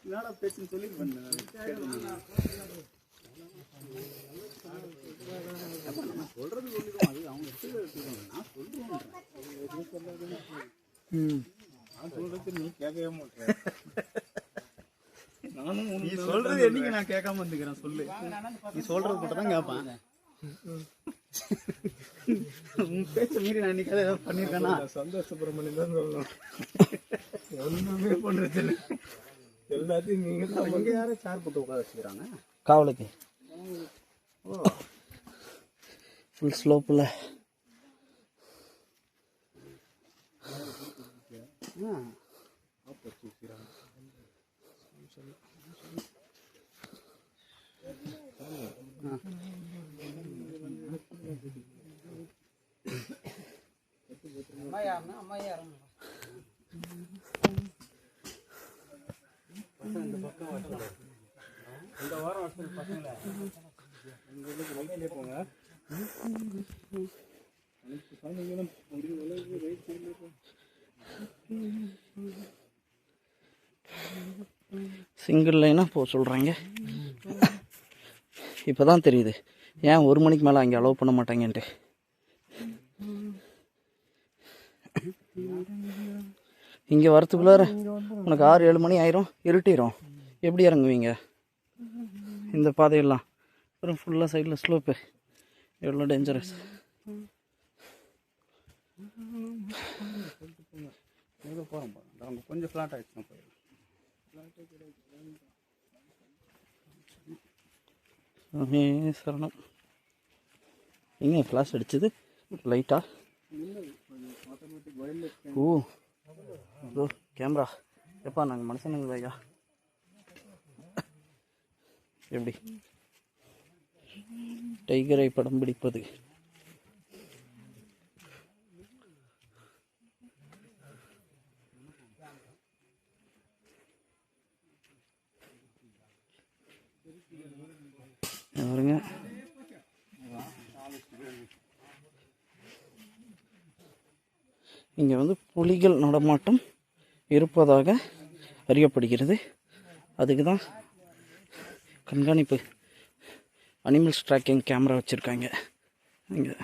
என்னடா பேச்சுன்னு சொல்லி சொல்றது சொல்லிடுவோம். அது அவங்க எடுத்துக்கோங்க. நான் சொல்லுவேன். நான் சொல்றது நீ கேட்கவே மாட்டேன். நானும் நீ சொல்றது என்னைக்கு நான் கேட்காம வந்துக்கிறேன் சொல்லு. நீ சொல்றது மட்டும் தான் கேட்பேன். உன் பேச்ச மீறி நான் இன்னைக்கு ஏதாவது பண்ணியிருக்கேன்னா சந்தோஷபுரமணியம் தான் சொல்லணும். ஒன்றுமே பண்றது இல்லை. எல்லாத்தையும் நீங்க தான். இங்கே யாரும் சேர் போட்டு உட்கார வச்சுக்கிறாங்க காவலுக்கு. ஃபுல் ஸ்லோப்பில் இந்த பக்கம் இந்த வாரம் வருஷம் பசங்கள போங்க. சிங்கிள் லைனாக போக சொல்கிறாங்க. இப்போ தான் தெரியுது ஏன் 1 மணிக்கு மேலே அங்கே அலோவ் பண்ண மாட்டாங்கன்ட்டு. இங்கே வரத்துக்குள்ளார உனக்கு 6-7 மணி ஆயிரும், இருட்டிடும். எப்படி இறங்குவீங்க இந்த பாதையெல்லாம்? அப்புறம் ஃபுல்லாக சைடில் ஸ்லோப்பு, எவ்வளோ டேஞ்சரஸ். அவங்க கொஞ்சம் ஃப்ளாட் ஆகிடுச்சுன்னா போயிடும். சரணம். எங்கே ஃப்ளாஷ் அடிச்சது லைட்டா? ஓ ஓ கேமரா எப்பா நாங்கள் மனுஷனுங்க ஐயா. எப்படி டைகரை படம் பிடிப்பது? பாருங்க இங்கே வந்து புலிகள் நடமாட்டம் இருப்பதாக அறியப்படுகிறது. அதுக்கு தான் கண்காணிப்பு அனிமல்ஸ் ட்ராக்கிங் கேமரா வச்சுருக்காங்க இங்கே.